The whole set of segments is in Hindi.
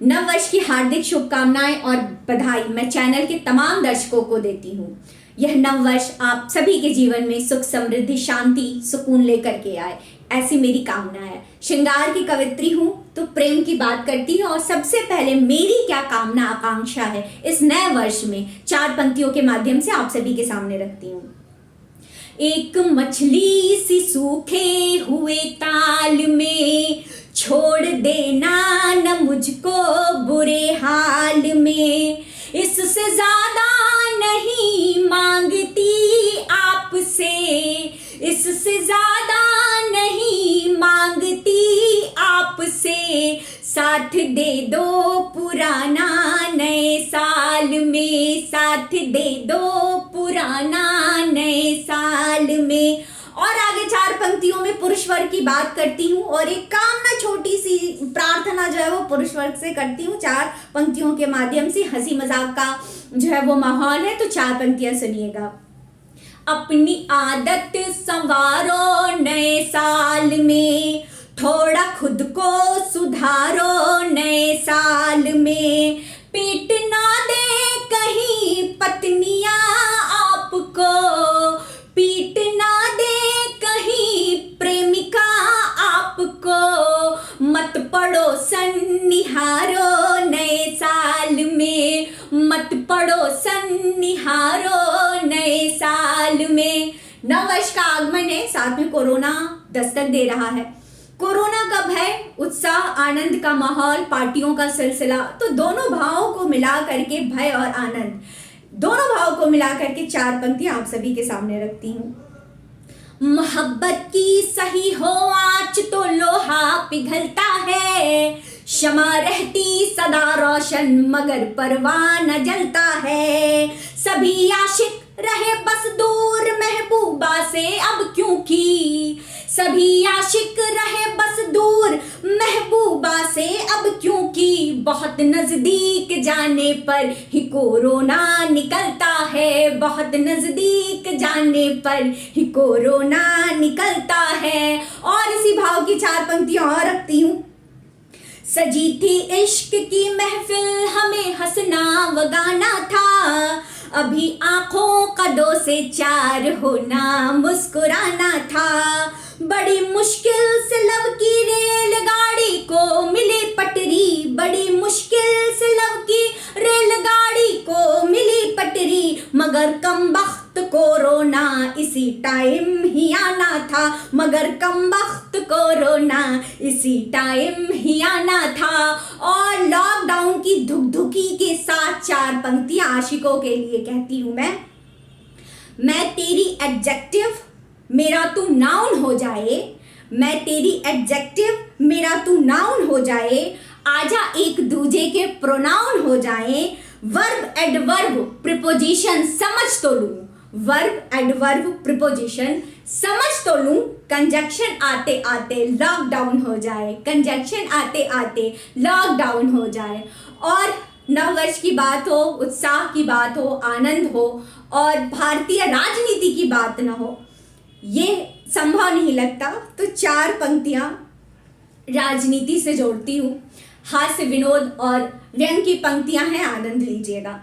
नव वर्ष की हार्दिक शुभकामनाएं और बधाई मैं चैनल के तमाम दर्शकों को देती हूँ। यह नव वर्ष आप सभी के जीवन में सुख, समृद्धि, शांति, सुकून लेकर के आए, ऐसी मेरी कामना है। श्रृंगार की कवित्री हूँ तो प्रेम की बात करती हूँ और सबसे पहले मेरी क्या कामना आकांक्षा है इस नए वर्ष में 4 पंक्तियों के माध्यम से आप सभी के सामने रखती हूँ। एक मछली सी सूखे हुए ताल में छोड़ देना न मुझको बुरे हाल में, इससे ज्यादा नहीं मांगती आपसे, इससे ज्यादा नहीं मांगती आपसे, साथ दे दो पुराना नए साल में, साथ दे दो पुराना नए साल में। और आगे 4 पंक्तियों में पुरुष वर्ग की बात करती हूँ और एक कामना, छोटी सी प्रार्थना जो है वो पुरुष वर्ग से करती हूँ। 4 पंक्तियों के माध्यम से हंसी मजाक का जो है वो माहौल है, तो 4 पंक्तियां सुनिएगा। अपनी आदत संवारो नए साल में, थोड़ा खुद को सुधारो नए साल में, पीट ना दे कहीं पत्नियां आपको, पीट ना दे कहीं प्रेमिका आपको, मत पड़ो सन्निहारो नए साल में, मत पड़ो सन्निहारो नए साल में। नव वर्ष का आगमन है, साथ में कोरोना दस्तक दे रहा है। कोरोना का भय, उत्साह, आनंद का माहौल, पार्टियों का सिलसिला, तो दोनों भावों को मिला करके, भय और आनंद दोनों भावों को मिला करके 4 पंक्तियां आप सभी के सामने रखती हूँ। मोहब्बत की सही हो आँच तो लोहा पिघलता है, क्षमा रहती सदा रोशन मगर परवाह न जलता है, सभी आशिक रहे बस दूर महबूबा से अब क्योंकि, सभी आशिक रहे बस दूर महबूबा से अब क्योंकि, बहुत नजदीक जाने पर ही कोरोना निकलता है, बहुत नजदीक जाने पर ही कोरोना निकलता है। और इसी भाव की 4 पंक्तियां और रखती हूँ। सजी थी इश्क की महफिल हमें हंसना वगाना था, अभी आंखों का 2 से 4 होना मुस्कुराना था, बड़ी मुश्किल से लव की रेलगाड़ी को मिली पटरी, बड़ी मुश्किल से लव की रेलगाड़ी को मिली पटरी, मगर कमबख्त कोरोना इसी टाइम ही आना था, मगर कमबख्त कोरोना इसी टाइम ही आना था। और लॉकडाउन की धुकधुकी के साथ 4 पंक्तियां आशिकों के लिए कहती हूं मैं तेरी एडजेक्टिव मेरा तू नाउन हो जाए, मैं तेरी एडजेक्टिव मेरा तू नाउन हो जाए, आजा एक दूजे के प्रोनाउन हो जाए, वर्ब एडवर्ब प्रीपोजिशन समझ तो लूं, वर्ब एडवर्ब प्रीपोजिशन समझ तो लूं, कंजक्शन आते आते लॉकडाउन हो जाए, कंजक्शन आते आते लॉकडाउन हो जाए। और नव वर्ष की बात हो, उत्साह की बात हो, आनंद हो और भारतीय राजनीति की बात न हो, ये संभव नहीं लगता, तो 4 पंक्तियां राजनीति से जोड़ती हूँ। हास्य, विनोद और व्यंग की पंक्तियां हैं, आनंद लीजिएगा।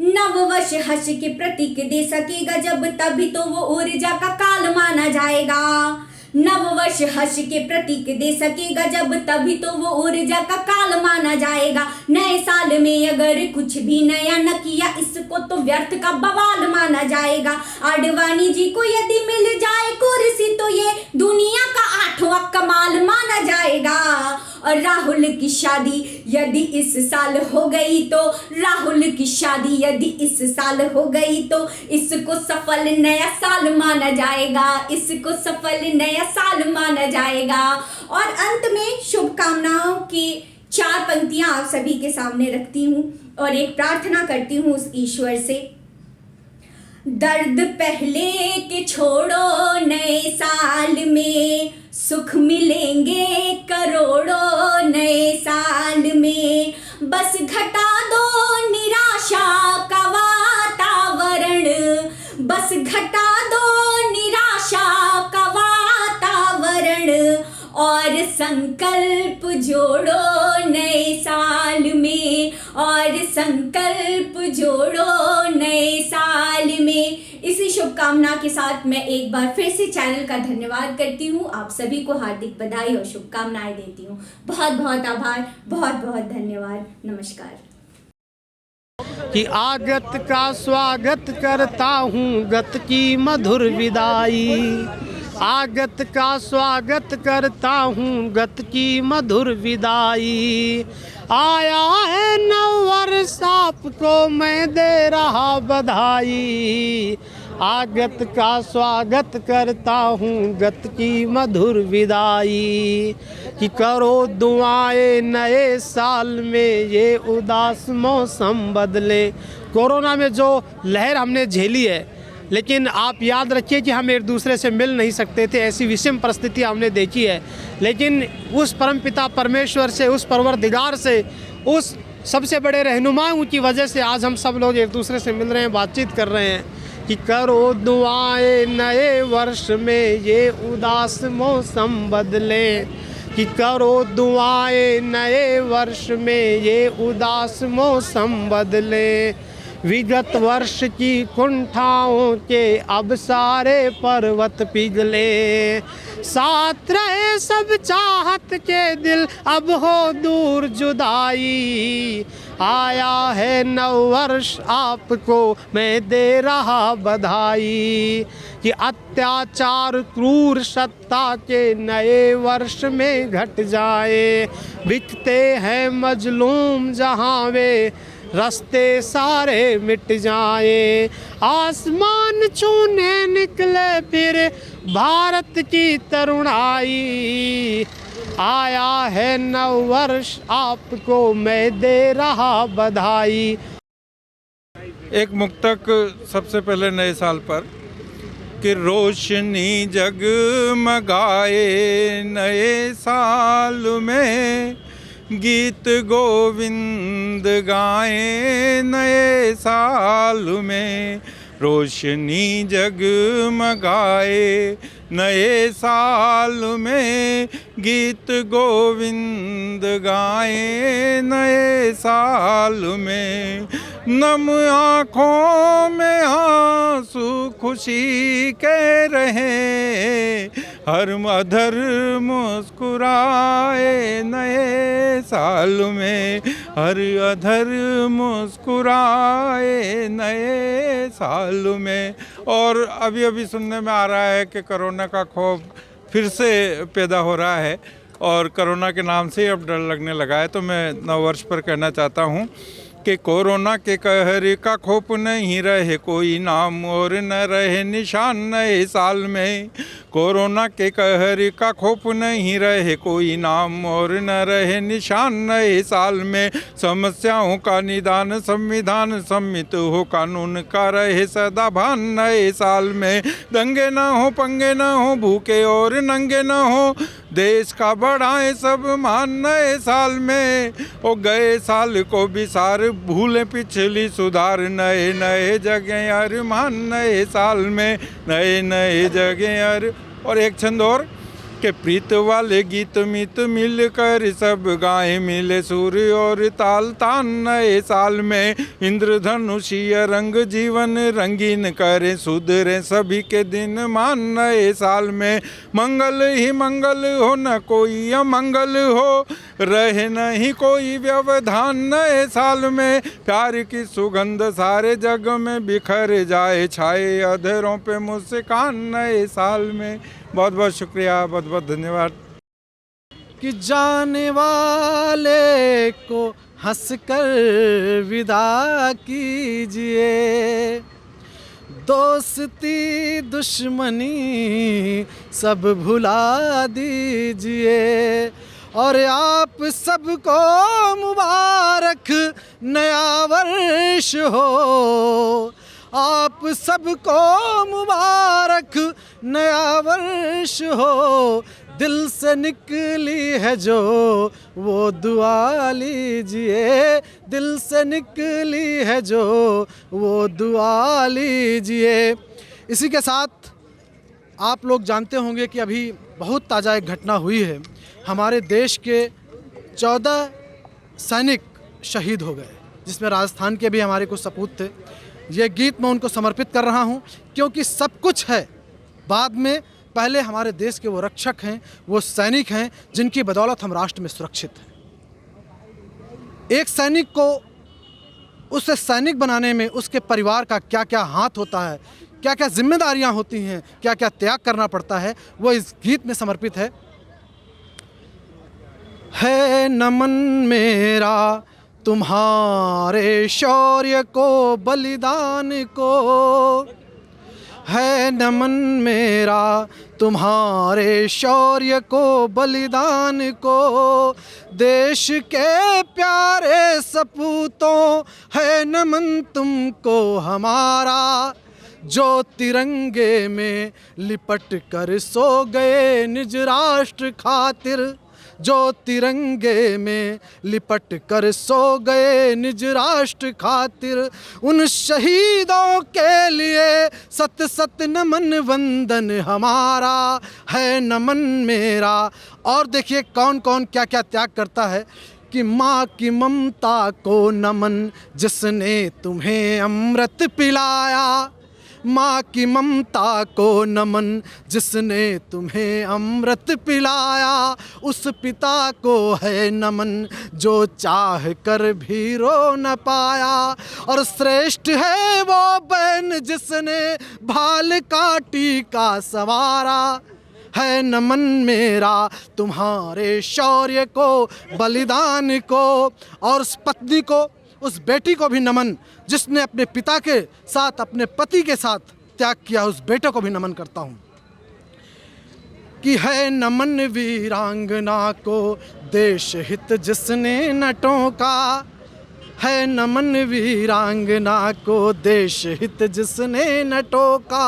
नव वर्ष हर्ष के प्रतीक दे सकेगा जब, तभी तो वो ऊर्जा का काल माना जाएगा, नव वर्ष हर्ष के प्रतीक दे सकेगा जब, तभी तो वो ऊर्जा का काल माना जाएगा, नए साल में अगर कुछ भी नया न किया इसको तो व्यर्थ का बवाल माना जाएगा, आडवाणी जी को यदि मिल जाए कुर्सी तो ये दुनिया का 8वां कमाल माना जाएगा, और राहुल की शादी यदि इस साल हो गई तो, राहुल की शादी यदि इस साल हो गई तो इसको सफल नया साल माना जाएगा, इसको सफल नया साल माना जाएगा। और अंत में शुभकामनाओं की 4 पंक्तियां आप सभी के सामने रखती हूँ और एक प्रार्थना करती हूँ उस ईश्वर से। दर्द पहले के छोड़ो नए साल में, सुख मिलेंगे करोड़ों नए साल में, बस घटा दो निराशा का वातावरण, बस घटा दो निराशा का वातावरण, और संकल्प जोड़ो नए साल में, और संकल्प जोड़ो नए साल में। इसी शुभकामना के साथ मैं एक बार फिर से चैनल का धन्यवाद करती हूँ। आप सभी को हार्दिक बधाई और शुभकामनाएं देती हूँ। बहुत बहुत आभार, बहुत बहुत धन्यवाद। नमस्कार। कि आगत का स्वागत करता हूँ, गत की मधुर विदाई। आगत का स्वागत करता हूँ, गत की मधुर विदाई। आया है नव वर्ष आपको मैं दे रहा बधाई। आगत का स्वागत करता हूँ, गत की मधुर विदाई। कि करो दुआएं नए साल में ये उदास मौसम बदले। कोरोना में जो लहर हमने झेली है, लेकिन आप याद रखिए कि हम एक दूसरे से मिल नहीं सकते थे, ऐसी विषम परिस्थिति हमने देखी है। लेकिन उस परमपिता परमेश्वर से, उस परवरदिगार से, उस सबसे बड़े रहनुमाओं की वजह से आज हम सब लोग एक दूसरे से मिल रहे हैं, बातचीत कर रहे हैं। कि करो दुआएं नए वर्ष में ये उदास मौसम बदले। कि करो दुआएं नए वर्ष में ये उदास मौसम बदले। विगत वर्ष की कुंठाओं के अब सारे पर्वत पिघले। साथ रहे सब चाहत के दिल अब हो दूर जुदाई। आया है नव वर्ष आपको मैं दे रहा बधाई। कि अत्याचार क्रूर सत्ता के नए वर्ष में घट जाए। बिकते हैं मजलूम जहाँ वे रास्ते सारे मिट जाए। आसमान छूने निकले फिर भारत की तरुणाई। आया है नव वर्ष आपको मैं दे रहा बधाई। एक मुक्तक सबसे पहले नए साल पर कि रोशनी जगमगाए नए साल में, गीत गोविंद गाए नए साल में। रोशनी जगमगाए नए साल में, गीत गोविंद गाए नए साल में। नम आँखों में आंसू खुशी के रहे, हर मधर मुस्कुराए नए साल में। हर अधर मुस्कुराए नए साल में। और अभी अभी सुनने में आ रहा है कि कोरोना का खौफ फिर से पैदा हो रहा है और कोरोना के नाम से अब डर लगने लगा है। तो मैं नव वर्ष पर कहना चाहता हूँ कि कोरोना के कहर का खौफ नहीं रहे कोई नाम और न रहे निशान नए साल में। कोरोना के कहर का खौफ नहीं रहे कोई नाम और न रहे निशान नए साल में। समस्याओं का निदान संविधान सम्मित हो, कानून का रहे सदा भान नए साल में। दंगे ना हो, पंगे ना हो, भूखे और नंगे ना हो, देश का बढ़ाए सब मान नए साल में। ओ गए साल को विसार भूले पिछली सुधार, नए नए जगह अरमान नए साल में। नए नए जगह और एक छंद और कि प्रीत वाले गीत मित मिल कर सब गाएं मिले सुर और ताल तान नए साल में। इंद्रधनुषीय रंग जीवन रंगीन करें, सुधरे सभी के दिन मान नए साल में। मंगल ही मंगल हो, न कोई अमंगल हो, रहे नहीं कोई व्यवधान नए साल में। प्यार की सुगंध सारे जग में बिखर जाए, छाए अधरों पे मुस्कान नए साल में। बहुत बहुत शुक्रिया, बहुत बहुत धन्यवाद। कि जाने वाले को हंसकर विदा कीजिए, दोस्ती दुश्मनी सब भुला दीजिए। और आप सबको मुबारक नया वर्ष हो, आप सबको मुबारक नया वर्ष हो। दिल से निकली है जो वो दुआ लीजिए, दिल से निकली है जो वो दुआ लीजिए। इसी के साथ आप लोग जानते होंगे कि अभी बहुत ताज़ा एक घटना हुई है हमारे देश के 14 सैनिक शहीद हो गए, जिसमें राजस्थान के भी हमारे कुछ सपूत थे। ये गीत मैं उनको समर्पित कर रहा हूँ, क्योंकि सब कुछ है बाद में, पहले हमारे देश के वो रक्षक हैं, वो सैनिक हैं जिनकी बदौलत हम राष्ट्र में सुरक्षित हैं। एक सैनिक को उसे सैनिक बनाने में उसके परिवार का क्या क्या हाथ होता है, क्या क्या जिम्मेदारियां होती हैं, क्या क्या त्याग करना पड़ता है, वो इस गीत में समर्पित है नमन मेरा तुम्हारे शौर्य को, बलिदान को, है नमन मेरा तुम्हारे शौर्य को, बलिदान को, देश के प्यारे सपूतों, है नमन तुमको हमारा, जो तिरंगे में लिपट कर सो गए निज राष्ट्र खातिर, जो तिरंगे में लिपट कर सो गए निज राष्ट्र खातिर, उन शहीदों के लिए सत सत नमन वंदन हमारा, है नमन मेरा। और देखिए कौन कौन क्या क्या त्याग करता है कि माँ की ममता को नमन, जिसने तुम्हें अमृत पिलाया, माँ की ममता को नमन, जिसने तुम्हें अमृत पिलाया, उस पिता को है नमन, जो चाह कर भी रो न पाया, और श्रेष्ठ है वो बहन जिसने भाल काटी का सवारा, है नमन मेरा तुम्हारे शौर्य को, बलिदान को। और उस पत्नी को, उस बेटी को भी नमन, जिसने अपने पिता के साथ, अपने पति के साथ त्याग किया, उस बेटे को भी नमन करता हूँ कि है नमन वीरांगना को, देश हित जिसने न टोका, है नमन वीरांगना को, देश हित जिसने न टोका,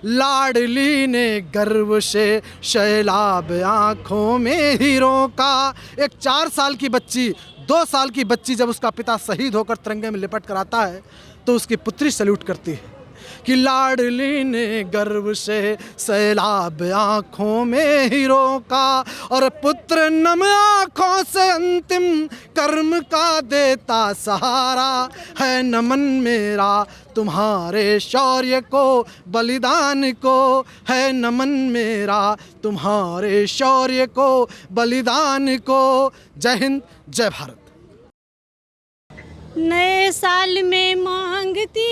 लाडली ने गर्व से शैलाब आँखों में हीरों का। एक 4 साल की बच्ची, 2 साल की बच्ची जब उसका पिता शहीद होकर तिरंगे में लिपट कर आता है तो उसकी पुत्री सैल्यूट करती है कि लाडली ने गर्व से सैलाब आँखों में हीरों का, और पुत्र नम आँखों से अंतिम कर्म का देता सहारा, है नमन मेरा तुम्हारे शौर्य को, बलिदान को, है नमन मेरा तुम्हारे शौर्य को, बलिदान को। जय हिंद, जय भारत। नए साल में मांगती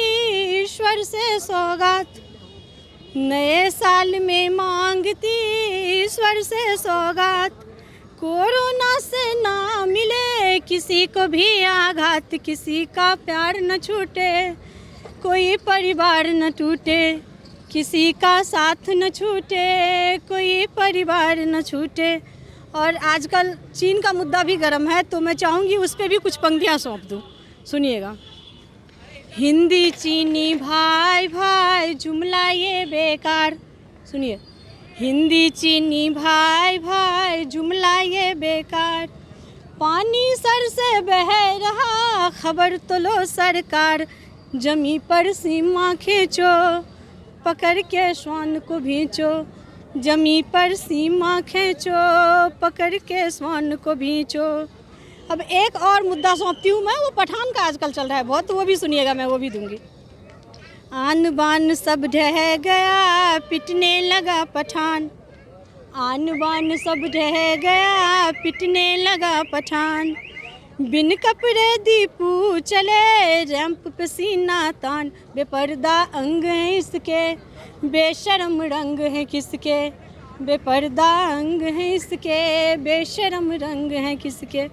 ईश्वर से सौगात, नए साल में मांगती ईश्वर से सौगात, कोरोना से ना मिले किसी को भी आघात, किसी का प्यार न छूटे, कोई परिवार न टूटे, किसी का साथ न छूटे, कोई परिवार न छूटे। और आजकल चीन का मुद्दा भी गर्म है, तो मैं चाहूँगी उस पर भी कुछ पंक्तियाँ सौंप दूँ, सुनिएगा। हिंदी चीनी भाई भाई जुमला ये बेकार, सुनिए। हिंदी चीनी भाई भाई जुमला ये बेकार, पानी सर से बह रहा खबर तो लो सरकार, जमी पर सीमा खींचो पकड़ के श्वान को भींचो, जमी पर सीमा खींचो पकड़ के श्वान को भींचो। अब एक और मुद्दा सौंपती हूँ मैं, वो पठान का आजकल चल रहा है बहुत, तो वो भी सुनिएगा, मैं वो भी दूंगी। आन बान सब ढह गया पिटने लगा पठान, आन बान सब ढह गया पिटने लगा पठान, बिन कपड़े दीपू चले रैंप पे सीना तान, बेपर्दा अंग है इसके बेशर्म रंग है किसके, बेपर्दा अंग है इसके बेशर्म रंग है किसके।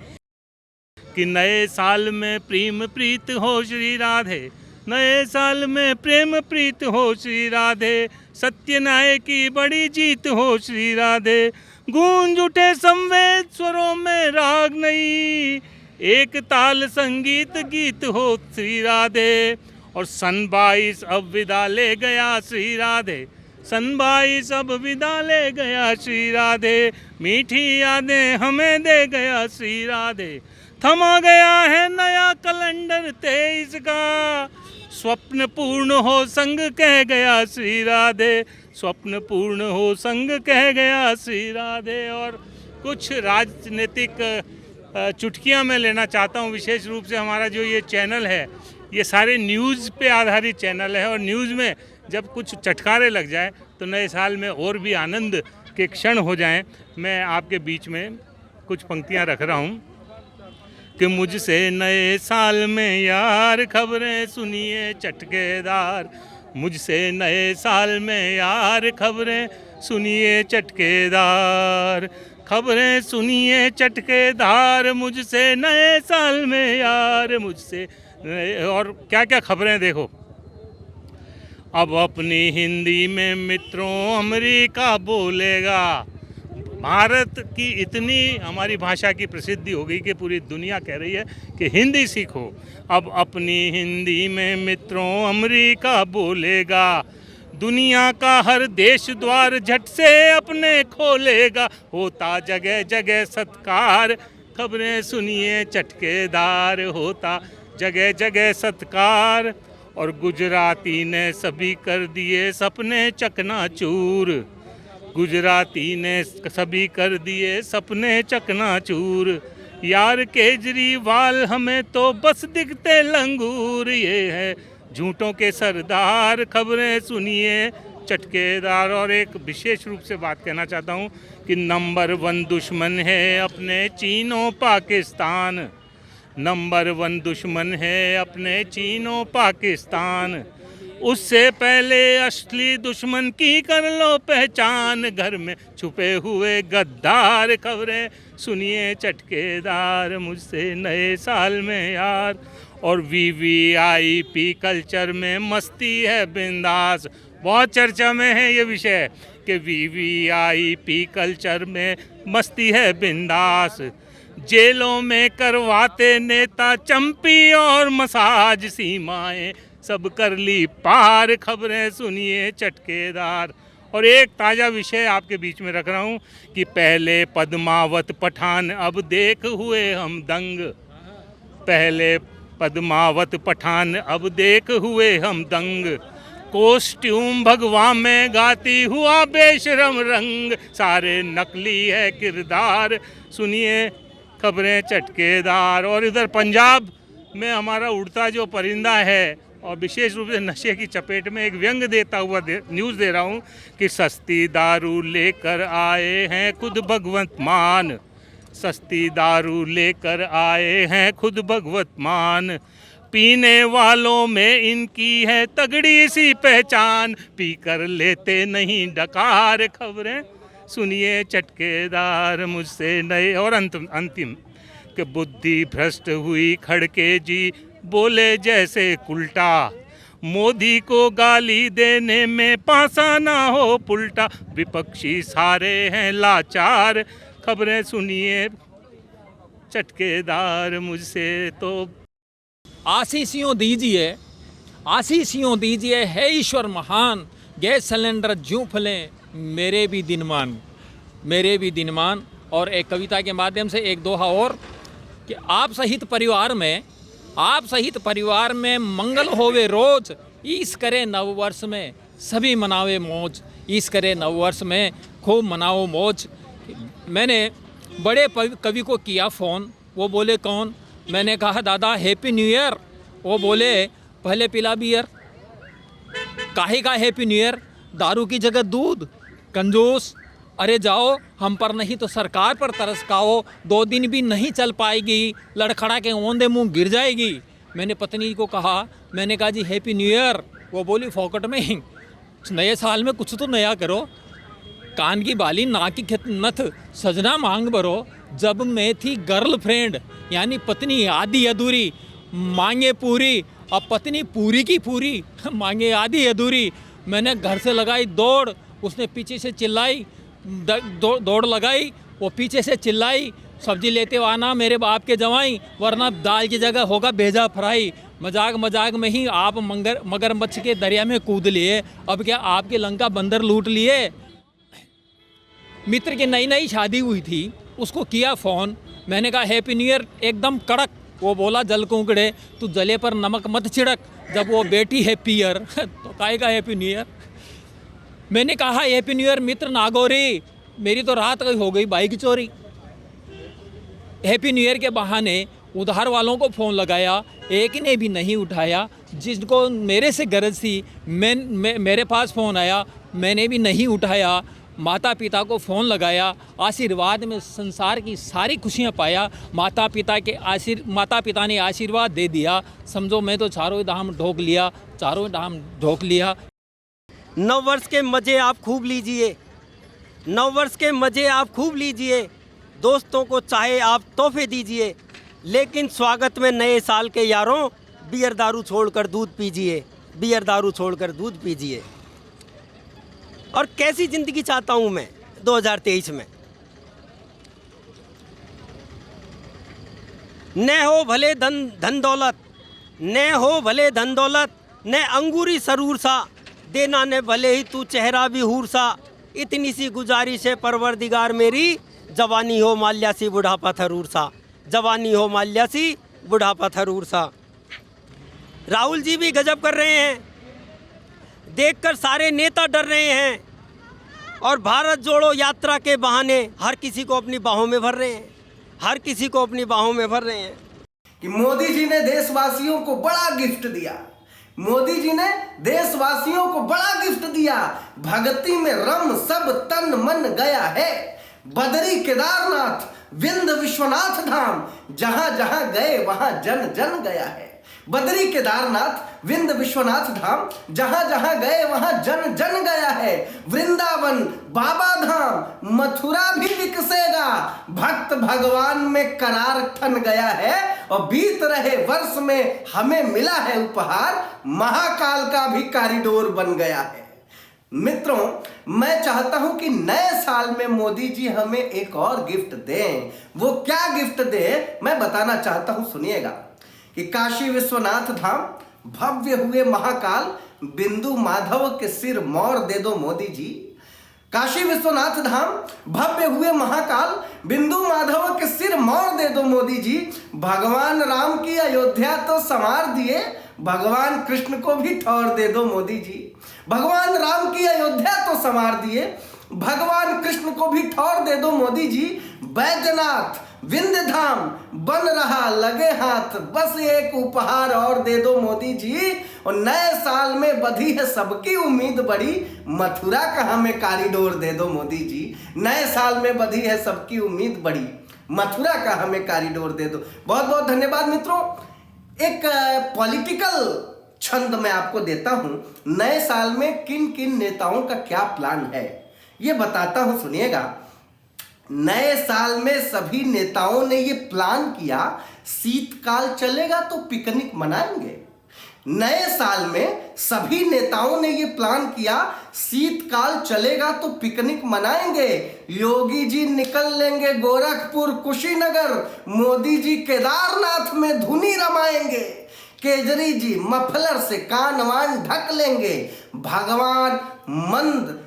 कि नए साल में प्रेम प्रीत हो श्री राधे, नए साल में प्रेम प्रीत हो श्री राधे, सत्य न्याय की बड़ी जीत हो श्री राधे, गूंज उठे संवेद स्वरों में राग नहीं, एक ताल संगीत गीत हो श्री राधे। और सन 22 अब विदा ले गया श्री राधे, सन 22 अब विदा ले गया श्री राधे, मीठी यादें हमें दे गया श्री राधे, थमा गया है नया कैलेंडर 23 का, स्वप्न पूर्ण हो संग कह गया श्री राधे, स्वप्न पूर्ण हो संग कह गया श्री राधे। और कुछ राजनीतिक चुटकियां मैं लेना चाहता हूं। विशेष रूप से हमारा जो ये चैनल है ये सारे न्यूज़ पे आधारित चैनल है और न्यूज़ में जब कुछ चटकारे लग जाए तो नए साल में और भी आनंद के क्षण हो जाएं। मैं आपके बीच में कुछ पंक्तियां रख रहा हूं कि मुझसे नए साल में यार खबरें सुनिए चटकेदार, मुझसे नए साल में यार खबरें सुनिए चटकेदार, खबरें सुनिए चटकेदार, मुझसे नए साल में यार, मुझसे और क्या क्या खबरें देखो। अब अपनी हिंदी में मित्रों अमेरिका बोलेगा। भारत की इतनी हमारी भाषा की प्रसिद्धि हो गई कि पूरी दुनिया कह रही है कि हिंदी सीखो। अब अपनी हिंदी में मित्रों अमेरिका बोलेगा, दुनिया का हर देश द्वार झट से अपने खोलेगा, होता जगह जगह सत्कार, खबरें सुनिए चटकेदार, होता जगह जगह सत्कार। और गुजराती ने सभी कर दिए सपने चकनाचूर, गुजराती ने सभी कर दिए सपने चकनाचूर, यार केजरीवाल हमें तो बस दिखते लंगूर, ये है झूठों के सरदार, खबरें सुनिए चटकेदार। और एक विशेष रूप से बात कहना चाहता हूँ कि नंबर 1 दुश्मन है अपने चीनो पाकिस्तान, नंबर 1 दुश्मन है अपने चीनो पाकिस्तान, उससे पहले असली दुश्मन की कर लो पहचान, घर में छुपे हुए गद्दार, खबरें सुनिए चटकेदार, मुझसे नए साल में यार। और VVIP कल्चर में मस्ती है बिंदास, बहुत चर्चा में है ये विषय कि VVIP कल्चर में मस्ती है बिंदास, जेलों में करवाते नेता चंपी और मसाज, सीमाएं सब कर ली पार, खबरें सुनिए चटकेदार। और एक ताज़ा विषय आपके बीच में रख रहा हूँ कि पहले पद्मावत पठान अब देख हुए हम दंग, पहले पद्मावत पठान अब देख हुए हम दंग, कॉस्ट्यूम भगवा में गाती हुआ बेशरम रंग, सारे नकली है किरदार, सुनिए खबरें चटकेदार। और इधर पंजाब में हमारा उड़ता जो परिंदा है और विशेष रूप से नशे की चपेट में एक व्यंग देता हुआ न्यूज़ दे रहा हूँ कि सस्ती दारू लेकर आए हैं खुद भगवंत मान, सस्ती दारू लेकर आए हैं खुद भगवत मान, पीने वालों में इनकी है तगड़ी सी पहचान, पी कर लेते नहीं डकार, खबरें सुनिए चटकेदार, मुझसे नए। और अंतिम कि बुद्धि भ्रष्ट हुई खड़के जी बोले जैसे उल्टा, मोदी को गाली देने में पासा ना हो पुल्टा, विपक्षी सारे हैं लाचार, खबरें सुनिए चटकेदार, मुझसे तो आशीषियों दीजिए, आशीषियों दीजिए, है ईश्वर महान, गैस सिलेंडर ज्यों फले मेरे भी दिनमान, मेरे भी दिनमान। और एक कविता के माध्यम से एक दोहा और कि आप सहित परिवार में मंगल होवे रोज, ईस करे नववर्ष में सभी मनावे मौज, ईस करे नववर्ष में खूब मनाओ मौज। मैंने बड़े कवि को किया फ़ोन, वो बोले कौन, मैंने कहा दादा हैप्पी न्यू ईयर, वो बोले पहले पिला बियर, काहे का हैप्पी न्यू ईयर, दारू की जगह दूध, कंजूस, अरे जाओ हम पर नहीं तो सरकार पर तरस खाओ, 2 दिन भी नहीं चल पाएगी, लड़खड़ा के ओंधे मुंह गिर जाएगी। मैंने पत्नी को कहा, मैंने कहा जी हैप्पी न्यू ईयर, वो बोली फोकट में, नए साल में कुछ तो नया करो, कान की बाली नाक की नथ सजना मांग भरो, जब मैं थी गर्लफ्रेंड यानी पत्नी आधी अधूरी, मांगे पूरी, अब पत्नी पूरी की पूरी मांगे आधी अधूरी। मैंने घर से लगाई दौड़, उसने पीछे से चिल्लाई, दौड़ लगाई, वो पीछे से चिल्लाई, सब्जी लेते हो आना मेरे बाप के जवाई, वरना दाल की जगह होगा भेजा फ्राई। मजाक मजाक में ही आप मगरमच्छ के दरिया में कूद लिए, अब क्या आपके लंका बंदर लूट लिए। मित्र की नई नई शादी हुई थी, उसको किया फ़ोन, मैंने कहा हैप्पी न्यू ईयर, एकदम कड़क। वो बोला जल कुंकड़े तू जले पर नमक मत छिड़क, जब वो बेटी हैप्पी ईयर तो काहे का हैप्पी न्यू ईयर। मैंने कहा हैप्पी न्यू ईयर मित्र नागौरी, मेरी तो रात हो गई बाइक चोरी, हैप्पी न्यू ईयर के बहाने उधार वालों को फ़ोन लगाया, एक ने भी नहीं उठाया। जिसको मेरे से गरज थी मेरे पास फ़ोन आया, मैंने भी नहीं उठाया। माता पिता को फ़ोन लगाया, आशीर्वाद में संसार की सारी खुशियाँ पाया। माता पिता ने आशीर्वाद दे दिया। समझो मैं तो चारों धाम ढोक लिया। नव वर्ष के मज़े आप खूब लीजिए, नव वर्ष के मज़े आप खूब लीजिए। दोस्तों को चाहे आप तोहफे दीजिए, लेकिन स्वागत में नए साल के यारों बियर दारू छोड़कर दूध पीजिए, बियर दारू छोड़कर दूध पीजिए। और कैसी ज़िंदगी चाहता हूँ मैं 2023 में, न हो भले धन दौलत, न हो भले धन दौलत, न अंगूरी सरूर सा, देना ने भले ही तू चेहरा भी हूर सा। इतनी सी गुजारिश है परवरदिगार मेरी, जवानी हो माल्या सी बुढ़ापा थरूर सा, जवानी हो माल्या सी बुढ़ापा थरूर सा। राहुल जी भी गजब कर रहे हैं, देखकर सारे नेता डर रहे हैं और भारत जोड़ो यात्रा के बहाने हर किसी को अपनी बाहों में भर रहे हैं, हर किसी को अपनी बाहों में भर रहे हैं। कि मोदी जी ने देशवासियों को बड़ा गिफ्ट दिया, मोदी जी ने देशवासियों को बड़ा गिफ्ट दिया। भक्ति में रम सब तन मन गया है, बदरी केदारनाथ विंध्य विश्वनाथ धाम, जहां जहां गए वहां जन जन गया है। बदरी केदारनाथ विंध्य विश्वनाथ धाम, जहां जहां गए वहां जन जन गया है। वृंदावन बाबा धाम मथुरा भी विकसेगा, भक्त भगवान में करार ठन गया है। और बीत रहे वर्ष में हमें मिला है उपहार, महाकाल का भी कॉरिडोर बन गया है। मित्रों, मैं चाहता हूं कि नए साल में मोदी जी हमें एक और गिफ्ट दें। वो क्या गिफ्ट दे मैं बताना चाहता हूं, सुनिएगा। कि काशी विश्वनाथ धाम भव्य हुए महाकाल, बिंदु माधव के सिर मोर दे दो मोदी जी। काशी विश्वनाथ धाम भव्य हुए महाकाल, बिंदु माधव के सिर मोर दे दो मोदी जी। भगवान राम की अयोध्या तो संवार दिए, भगवान कृष्ण को भी ठौर दे दो मोदी जी। भगवान राम की अयोध्या तो संवार दिए, भगवान कृष्ण को भी ठौर दे दो मोदी जी। बैजनाथ विंध्य धाम बन रहा लगे हाथ, बस एक उपहार और दे दो मोदी जी। और नए साल में बधी है सबकी उम्मीद बड़ी, मथुरा का हमें कॉरिडोर दे दो मोदी जी। नए साल में बधी है सबकी उम्मीद बड़ी, मथुरा का हमें कॉरिडोर दे दो। बहुत बहुत धन्यवाद मित्रों। एक पॉलिटिकल छंद मैं आपको देता हूं। नए साल में किन किन नेताओं का क्या प्लान है ये बताता हूं, सुनिएगा। नए साल में सभी नेताओं ने ये प्लान किया, शीतकाल चलेगा तो पिकनिक मनाएंगे। नए साल में सभी नेताओं ने ये प्लान किया, शीतकाल चलेगा तो पिकनिक मनाएंगे। योगी जी निकल लेंगे गोरखपुर कुशीनगर, मोदी जी केदारनाथ में धुनी रमाएंगे। केजरी जी मफलर से कान वान ढक लेंगे, भगवान मंद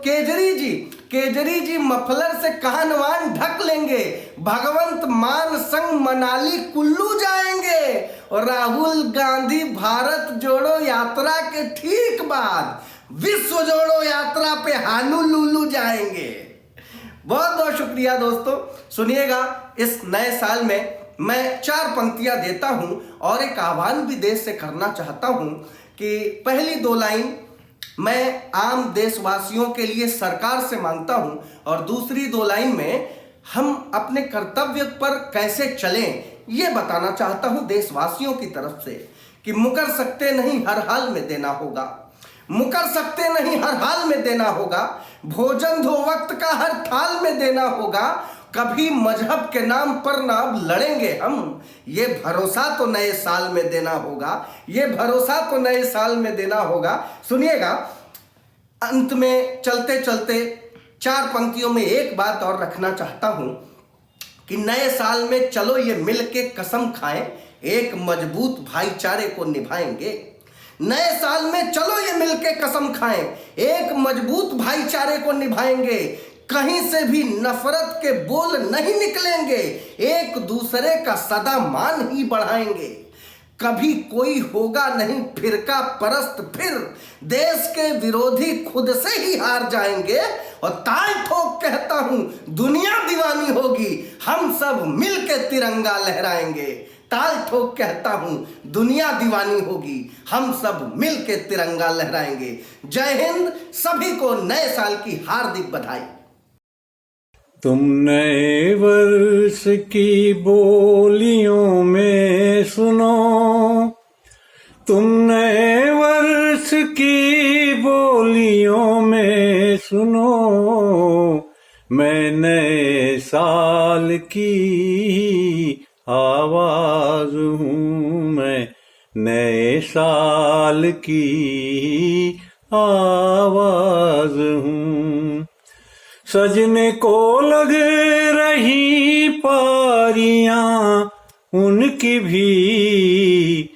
केजरी जी मफलर से कान वान ढक लेंगे। भगवंत मान संग मनाली कुल्लू जाएंगे। और राहुल गांधी भारत जोड़ो यात्रा के ठीक बाद विश्व जोड़ो यात्रा पे हानूलुलु जाएंगे। बहुत बहुत शुक्रिया दोस्तों। सुनिएगा, इस नए साल में मैं 4 पंक्तियां देता हूं और एक आह्वान भी देश से करना चाहता हूं कि पहली 2 लाइन मैं आम देशवासियों के लिए सरकार से मांगता हूं और दूसरी 2 लाइन में हम अपने कर्तव्य पर कैसे चलें ये बताना चाहता हूं देशवासियों की तरफ से। कि मुकर सकते नहीं हर हाल में देना होगा, मुकर सकते नहीं हर हाल में देना होगा। भोजन 2 वक्त का हर थाल में देना होगा। कभी मजहब के नाम पर ना अब लड़ेंगे हम, ये भरोसा तो नए साल में देना होगा, ये भरोसा तो नए साल में देना होगा। सुनिएगा, अंत में चलते चलते 4 पंक्तियों में एक बात और रखना चाहता हूं कि नए साल में चलो ये मिल के कसम खाएं, एक मजबूत भाईचारे को निभाएंगे। नए साल में चलो ये मिल के कसम खाएं, एक मजबूत भाईचारे को निभाएंगे। कहीं से भी नफरत के बोल नहीं निकलेंगे, एक दूसरे का सदा मान ही बढ़ाएंगे। कभी कोई होगा नहीं फिरका परस्त, फिर देश के विरोधी खुद से ही हार जाएंगे। और ताल ठोक कहता हूं दुनिया दीवानी होगी, हम सब मिलके तिरंगा लहराएंगे। ताल ठोक कहता हूं दुनिया दीवानी होगी, हम सब मिलके तिरंगा लहराएंगे। जय हिंद, सभी को नए साल की हार्दिक बधाई। तुम नए वर्ष की बोलियों में सुनो, तुम नए वर्ष की बोलियों में सुनो, मैं नए साल की आवाज हूँ, मैं नए साल की आवाज हूँ। सजने को लग रही पारियां उनकी भी,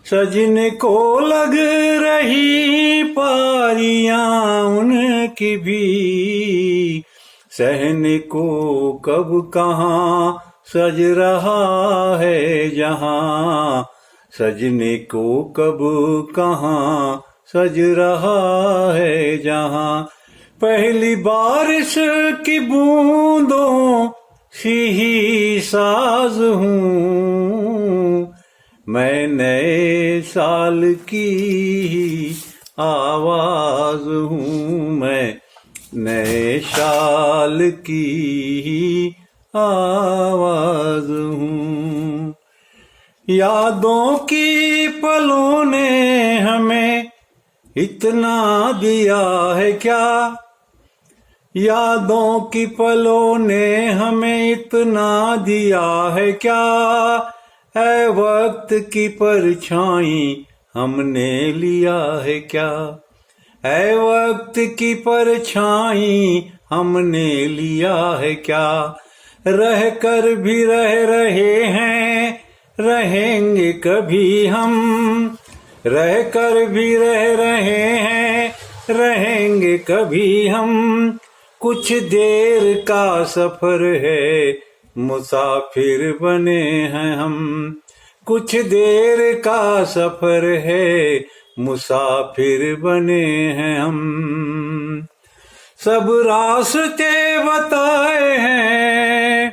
सजने को लग रही पारियां उनकी भी, सहने को कब कहाँ सज रहा है जहां, सजने को कब कहाँ सज रहा है जहां। पहली बारिश की बूंदों सी ही साज हूँ, मैं नए साल की आवाज हूँ, मैं नए साल की आवाज हूँ। यादों की पलों ने हमें इतना दिया है क्या, यादों की पलों ने हमें इतना दिया है क्या, ऐ वक्त की परछाई हमने लिया है क्या, ऐ वक्त की परछाई हमने लिया है क्या। रह कर भी रह रहे हैं, रहेंगे कभी हम, रह कर भी रह रहे हैं, रहेंगे कभी हम। कुछ देर का सफर है, मुसाफिर बने हैं हम, कुछ देर का सफर है, मुसाफिर बने हैं हम। सब रास्ते बताए हैं,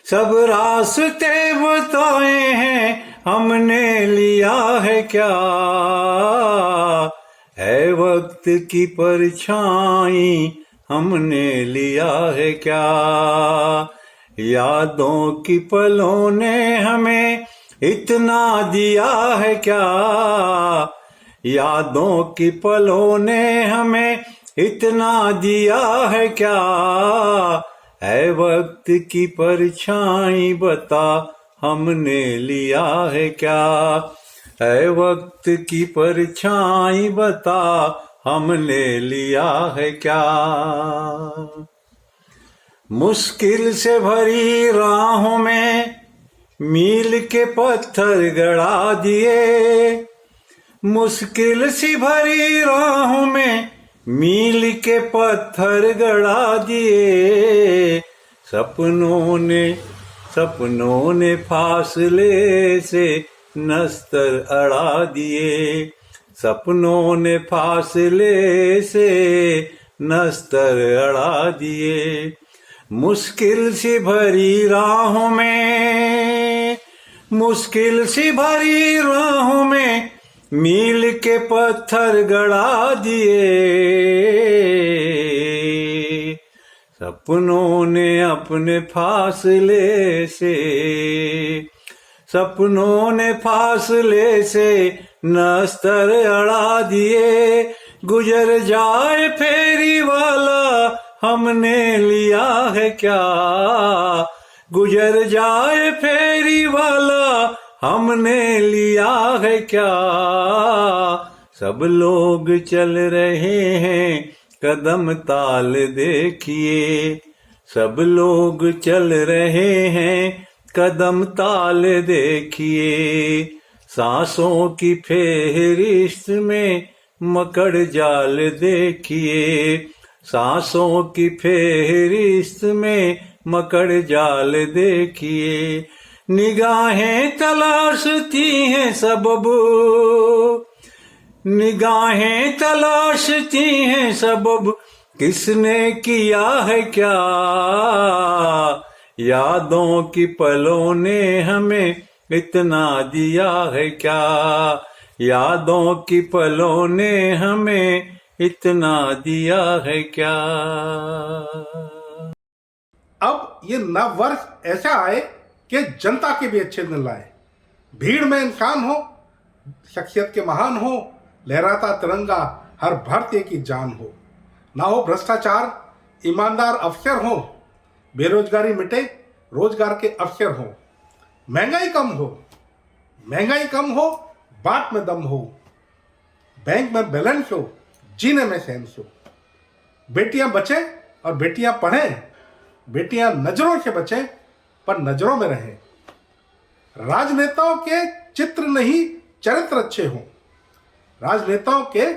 सब रास्ते बताए हैं, हमने लिया है क्या, है वक्त की परछाई हमने लिया है क्या। यादों की पलों ने हमें इतना दिया है क्या, यादों की पलों ने हमें इतना दिया है क्या, है वक्त की परछाई बता हमने लिया है क्या, है वक्त की परछाई बता हमने लिया है क्या। मुश्किल से भरी राहों में मील के पत्थर गड़ा दिए, मुश्किल सी भरी राहों में मील के पत्थर गड़ा दिए। सपनों ने फासले से नस्तर अड़ा दिए, सपनों ने फासले से नस्तर अड़ा दिए। मुश्किल सी भरी राहों में, मुश्किल सी भरी राहों में मील के पत्थर गड़ा दिए। सपनों ने अपने फासले से, सपनों ने फासले से नस्तर अड़ा दिए। गुजर जाए फेरी वाला हमने लिया है क्या, गुजर जाए फेरी वाला हमने लिया है क्या। सब लोग चल रहे हैं कदम ताल देखिए, सब लोग चल रहे हैं कदम ताल देखिए। सांसों की फेहरिस्त में मकड़ जाल देखिए, सांसों की फेहरिस्त में मकड़ जाल देखिए। निगाहें तलाशती हैं सबब, निगाहें तलाशती हैं सबब, किसने किया है क्या, यादों की पलों ने हमें इतना दिया है क्या, यादों की पलों ने हमें इतना दिया है क्या। अब ये नव वर्ष ऐसा आए कि जनता के भी अच्छे दिन लाए। भीड़ में इंसान हो, शख्सियत के महान हो, लहराता तिरंगा हर भारतीय की जान हो। ना हो भ्रष्टाचार, ईमानदार अफसर हो, बेरोजगारी मिटे, रोजगार के अवसर हो। महंगाई कम हो, महंगाई कम हो, बात में दम हो, बैंक में बैलेंस हो, जीने में सेंस हो। बेटियां बचें और बेटियां पढ़ें, बेटियां नजरों से बचें पर नजरों में रहें। राजनेताओं के चित्र नहीं चरित्र अच्छे हों, राजनेताओं के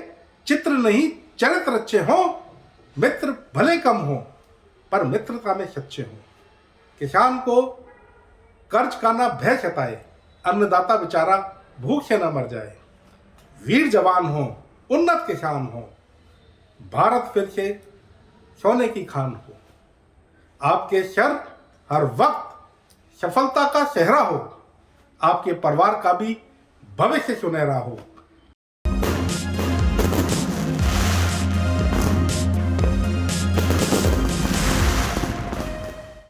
चित्र नहीं चरित्र अच्छे हों। मित्र भले कम हों पर मित्रता में सच्चे हों। किसान को कर्ज का ना भय सताए, अन्नदाता बेचारा भूख से न मर जाए। वीर जवान हो, उन्नत किसान हो, भारत फिर से सोने की खान हो। आपके सर हर वक्त सफलता का सेहरा हो, आपके परिवार का भी भविष्य सुनहरा हो।